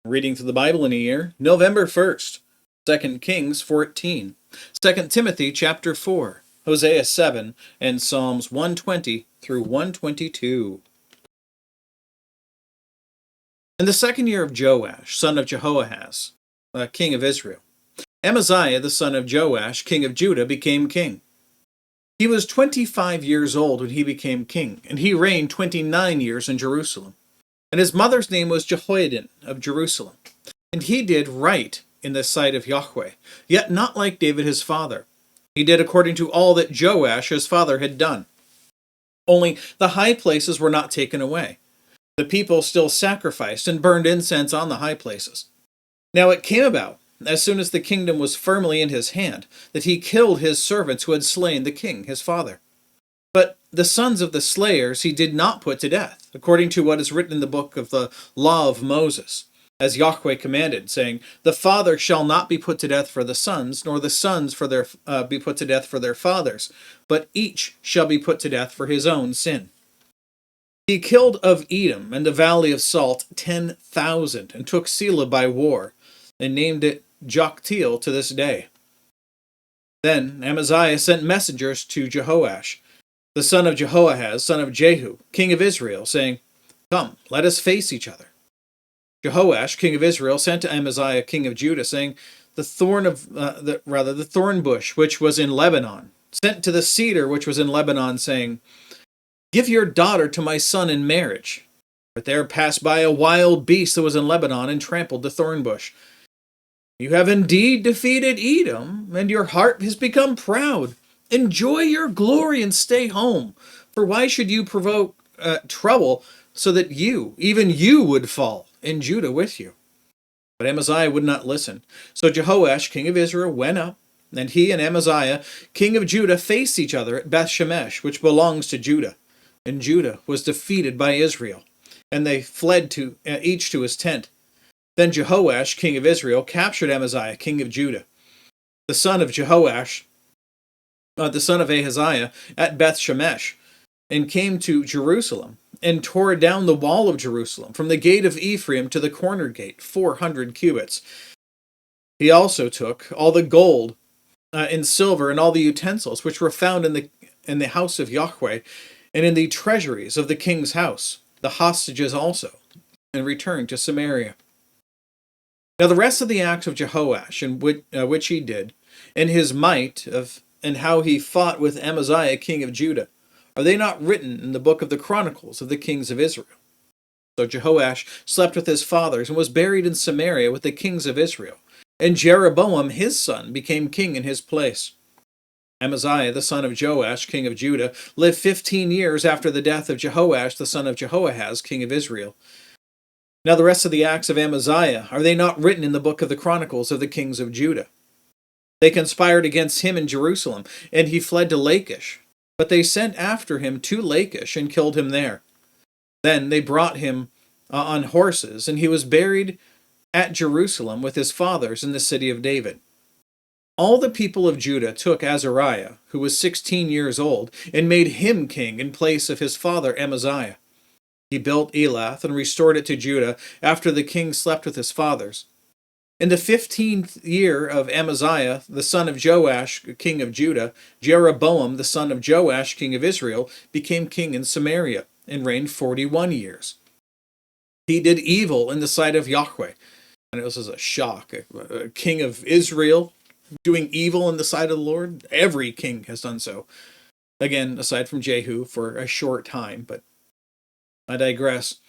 Reading through the Bible in a year, November 1st, 2 Kings 14, 2 Timothy chapter 4, Hosea 7, and Psalms 120 through 122. In the second year of Joash, son of Jehoahaz, king of Israel, Amaziah, the son of Joash, king of Judah, became king. He was 25 years old when he became king, and he reigned 29 years in Jerusalem. And his mother's name was Jehoiadin of Jerusalem. And he did right in the sight of Yahweh, yet not like David his father. He did according to all that Joash his father had done. Only the high places were not taken away. The people still sacrificed and burned incense on the high places. Now it came about, as soon as the kingdom was firmly in his hand, that he killed his servants who had slain the king his father. But the sons of the slayers he did not put to death, according to what is written in the book of the law of Moses, as Yahweh commanded, saying, "The father shall not be put to death for the sons, nor the sons for their be put to death for their fathers, but each shall be put to death for his own sin." He killed of Edom and the valley of Salt 10,000, and took Selah by war, and named it Joktheel to this day. Then Amaziah sent messengers to Jehoash, the son of Jehoahaz, son of Jehu, king of Israel, saying, "Come, let us face each other." Jehoash, king of Israel, sent to Amaziah, king of Judah, saying, the thorn bush which was in Lebanon, sent to the cedar which was in Lebanon, saying, "Give your daughter to my son in marriage." But there passed by a wild beast that was in Lebanon and trampled the thorn bush. "You have indeed defeated Edom, and your heart has become proud. Enjoy your glory and stay home. For why should you provoke trouble so that even you would fall, and Judah with you?" But Amaziah would not listen. So Jehoash, king of Israel, went up, and he and Amaziah, king of Judah, faced each other at Beth-shemesh, which belongs to Judah. And Judah was defeated by Israel, and they fled each to his tent. Then Jehoash, king of Israel, captured Amaziah, king of Judah, the son of Jehoash, the son of Ahaziah, at Beth-shemesh, and came to Jerusalem, and tore down the wall of Jerusalem, from the gate of Ephraim to the corner gate, 400 cubits. He also took all the gold and silver and all the utensils which were found in the house of Yahweh, and in the treasuries of the king's house, the hostages also, and returned to Samaria. Now the rest of the acts of Jehoash, which he did, and his might and how he fought with Amaziah king of Judah, are they not written in the book of the Chronicles of the kings of Israel? So Jehoash slept with his fathers and was buried in Samaria with the kings of Israel, and Jeroboam his son became king in his place. Amaziah the son of Joash king of Judah lived 15 years after the death of Jehoash the son of Jehoahaz king of Israel. Now the rest of the acts of Amaziah, are they not written in the book of the Chronicles of the kings of Judah? They conspired against him in Jerusalem, and he fled to Lachish. But they sent after him to Lachish and killed him there. Then they brought him on horses, and he was buried at Jerusalem with his fathers in the city of David. All the people of Judah took Azariah, who was 16 years old, and made him king in place of his father Amaziah. He built Elath and restored it to Judah after the king slept with his fathers. In the 15th year of Amaziah, the son of Joash, king of Judah, Jeroboam, the son of Joash, king of Israel, became king in Samaria, and reigned 41 years. He did evil in the sight of Yahweh. And this is a shock. A king of Israel doing evil in the sight of the Lord? Every king has done so. Again, aside from Jehu, for a short time, but I digress.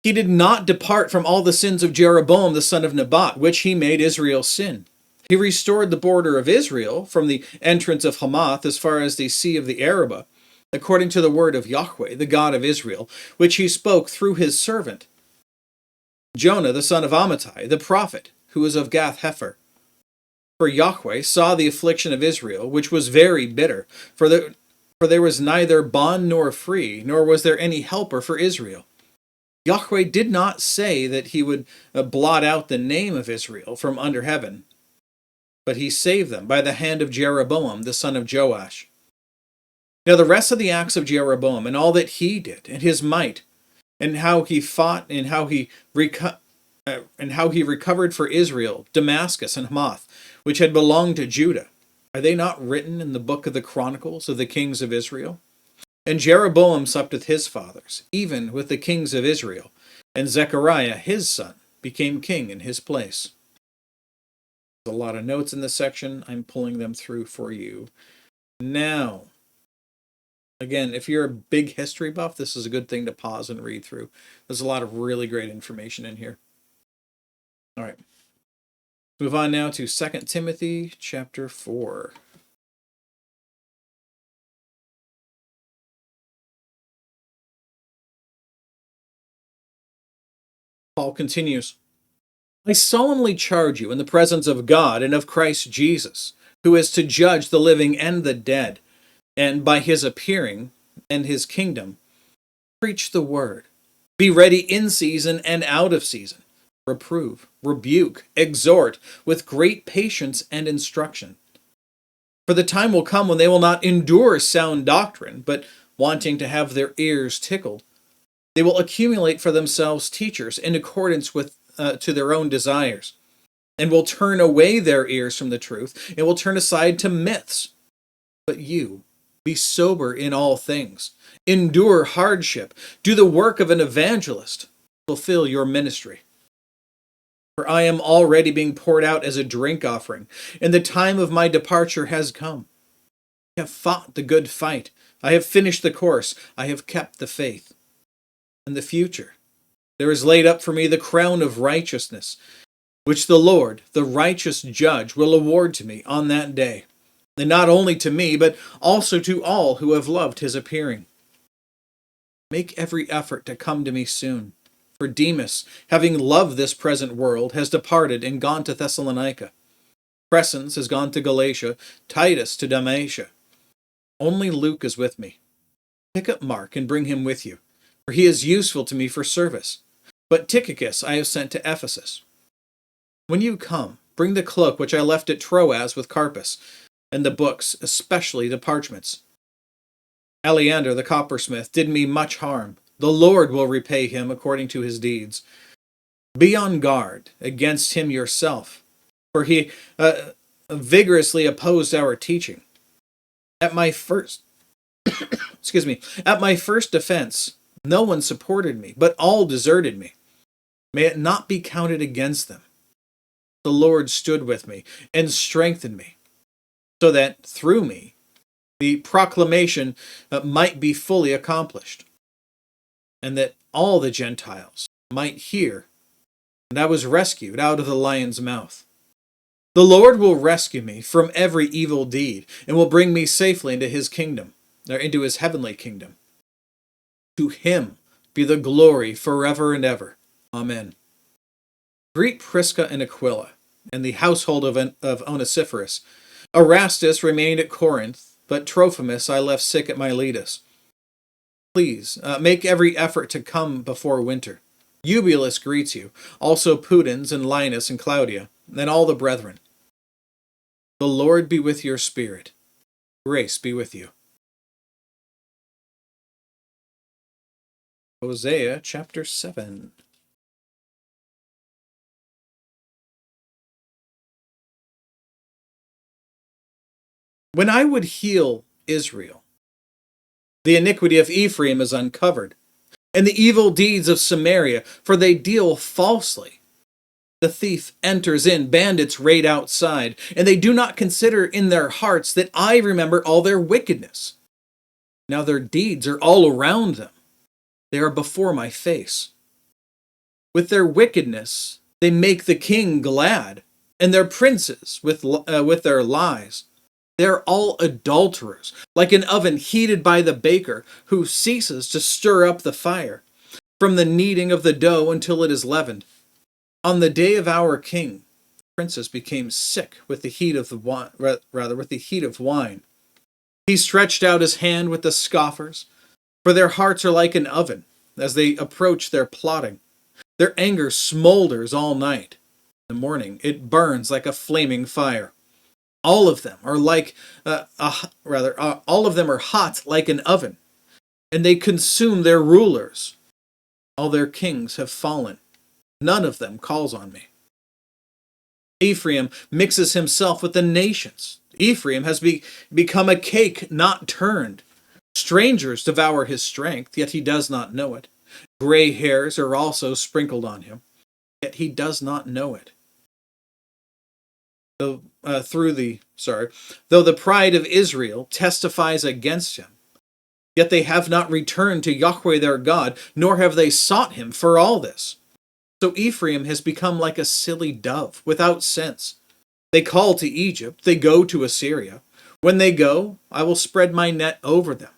He did not depart from all the sins of Jeroboam the son of Nebat, which he made Israel sin. He restored the border of Israel from the entrance of Hamath as far as the sea of the Arabah, according to the word of Yahweh, the God of Israel, which he spoke through his servant Jonah the son of Amittai, the prophet, who was of Gath-hepher. For Yahweh saw the affliction of Israel, which was very bitter, for there was neither bond nor free, nor was there any helper for Israel. Yahweh did not say that he would blot out the name of Israel from under heaven, but he saved them by the hand of Jeroboam, the son of Joash. Now the rest of the acts of Jeroboam, and all that he did, and his might, and how he fought, and how he and how he recovered for Israel Damascus and Hamath, which had belonged to Judah. Are they not written in the book of the Chronicles of the kings of Israel? And Jeroboam supped with his fathers, even with the kings of Israel, and Zechariah his son became king in his place. There's a lot of notes in this section. I'm pulling them through for you now. Again, if you're a big history buff, this is a good thing to pause and read through. There's a lot of really great information in here. All right. Move on now to 2 Timothy chapter 4. Paul continues, I solemnly charge you in the presence of God and of Christ Jesus, who is to judge the living and the dead, and by his appearing and his kingdom, preach the word. Be ready in season and out of season. Reprove, rebuke, exhort with great patience and instruction. For the time will come when they will not endure sound doctrine, but wanting to have their ears tickled, they will accumulate for themselves teachers in accordance with to their own desires, and will turn away their ears from the truth, and will turn aside to myths. But you, be sober in all things, endure hardship, do the work of an evangelist, fulfill your ministry. For I am already being poured out as a drink offering, and the time of my departure has come. I have fought the good fight, I have finished the course, I have kept the faith. In the future, there is laid up for me the crown of righteousness, which the Lord, the righteous judge, will award to me on that day, and not only to me, but also to all who have loved his appearing. Make every effort to come to me soon, for Demas, having loved this present world, has departed and gone to Thessalonica. Crescens has gone to Galatia, Titus to Dalmatia. Only Luke is with me. Pick up Mark and bring him with you, for he is useful to me for service. But Tychicus I have sent to Ephesus. When you come, bring the cloak which I left at Troas with Carpus, and the books, especially the parchments. Aleander the coppersmith did me much harm. The Lord will repay him according to his deeds. Be on guard against him yourself, for he vigorously opposed our teaching. At my first defense, no one supported me, but all deserted me. May it not be counted against them. The Lord stood with me and strengthened me, so that through me the proclamation might be fully accomplished, and that all the Gentiles might hear, and I was rescued out of the lion's mouth. The Lord will rescue me from every evil deed, and will bring me safely into his kingdom, or into his heavenly kingdom. To him be the glory forever and ever. Amen. Greet Prisca and Aquila, and the household of Onesiphorus. Erastus remained at Corinth, but Trophimus I left sick at Miletus. Please, make every effort to come before winter. Eubulus greets you, also Pudens and Linus and Claudia, and all the brethren. The Lord be with your spirit. Grace be with you. Hosea chapter 7. When I would heal Israel, the iniquity of Ephraim is uncovered, and the evil deeds of Samaria, for they deal falsely. The thief enters in, bandits raid outside, and they do not consider in their hearts that I remember all their wickedness. Now their deeds are all around them. They are before my face. With their wickedness, they make the king glad, and their princes with their lies. They are all adulterers, like an oven heated by the baker, who ceases to stir up the fire, from the kneading of the dough until it is leavened. On the day of our king, the princes became sick with the heat of wine. He stretched out his hand with the scoffers, for their hearts are like an oven, as they approach their plotting. Their anger smolders all night. In the morning, it burns like a flaming fire. All of them are all of them are hot like an oven, and they consume their rulers. All their kings have fallen. None of them calls on me. Ephraim mixes himself with the nations. Ephraim has become a cake not turned. Strangers devour his strength, yet he does not know it. Gray hairs are also sprinkled on him, yet he does not know it. Though the pride of Israel testifies against him, yet they have not returned to Yahweh their God, nor have they sought him for all this. So Ephraim has become like a silly dove, without sense. They call to Egypt, they go to Assyria. When they go, I will spread my net over them.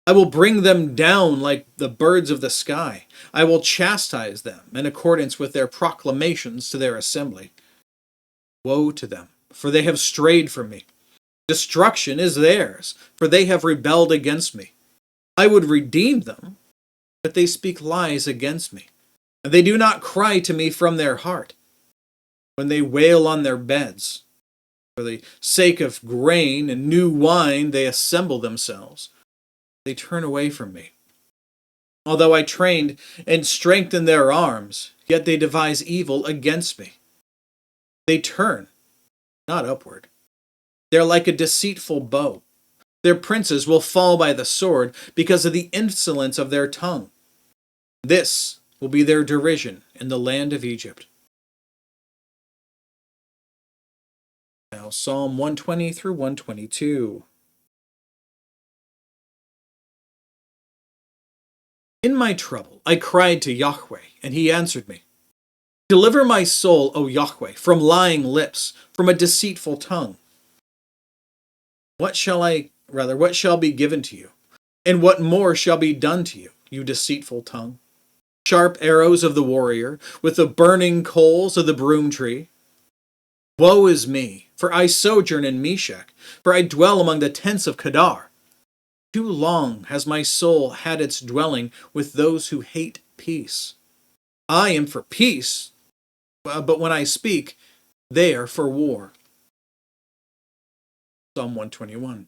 I will bring them down like the birds of the sky. I will chastise them in accordance with their proclamations to their assembly. Woe to them, for they have strayed from me. Destruction is theirs, for they have rebelled against me. I would redeem them, but they speak lies against me. And they do not cry to me from their heart. When they wail on their beds, for the sake of grain and new wine, they assemble themselves. They turn away from me. Although I trained and strengthened their arms, yet they devise evil against me. They turn, not upward. They are like a deceitful bow. Their princes will fall by the sword because of the insolence of their tongue. This will be their derision in the land of Egypt. Now, Psalm 120 through 122. In my trouble, I cried to Yahweh, and he answered me. Deliver my soul, O Yahweh, from lying lips, from a deceitful tongue. What shall be given to you? And what more shall be done to you, you deceitful tongue? Sharp arrows of the warrior, with the burning coals of the broom tree. Woe is me, for I sojourn in Meshach, for I dwell among the tents of Kedar. Too long has my soul had its dwelling with those who hate peace. I am for peace, but when I speak, they are for war. Psalm 121.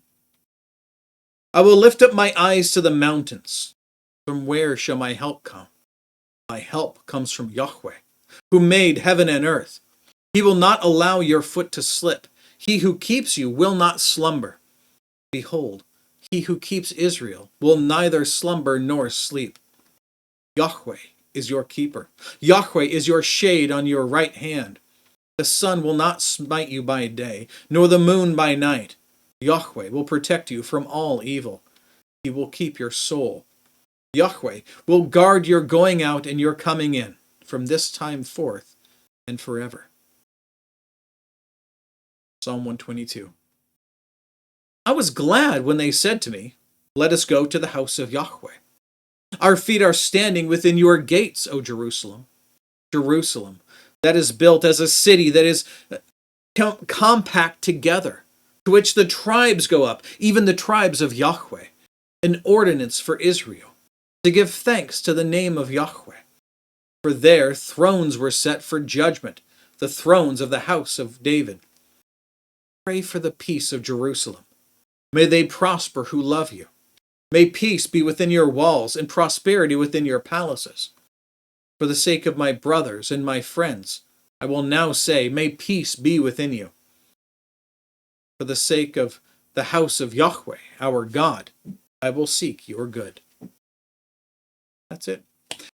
I will lift up my eyes to the mountains. From where shall my help come? My help comes from Yahweh, who made heaven and earth. He will not allow your foot to slip. He who keeps you will not slumber. Behold, he who keeps Israel will neither slumber nor sleep. Yahweh is your keeper. Yahweh is your shade on your right hand. The sun will not smite you by day, nor the moon by night. Yahweh will protect you from all evil. He will keep your soul. Yahweh will guard your going out and your coming in, from this time forth and forever. Psalm 122. I was glad when they said to me, let us go to the house of Yahweh. Our feet are standing within your gates, O Jerusalem. Jerusalem, that is built as a city that is compact together, to which the tribes go up, even the tribes of Yahweh, an ordinance for Israel, to give thanks to the name of Yahweh. For there thrones were set for judgment, the thrones of the house of David. Pray for the peace of Jerusalem. May they prosper who love you. May peace be within your walls and prosperity within your palaces. For the sake of my brothers and my friends, I will now say, may peace be within you. For the sake of the house of Yahweh, our God, I will seek your good. That's it.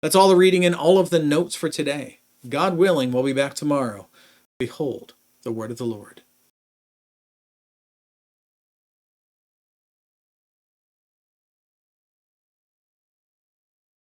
That's all the reading and all of the notes for today. God willing, we'll be back tomorrow. Behold, the word of the Lord.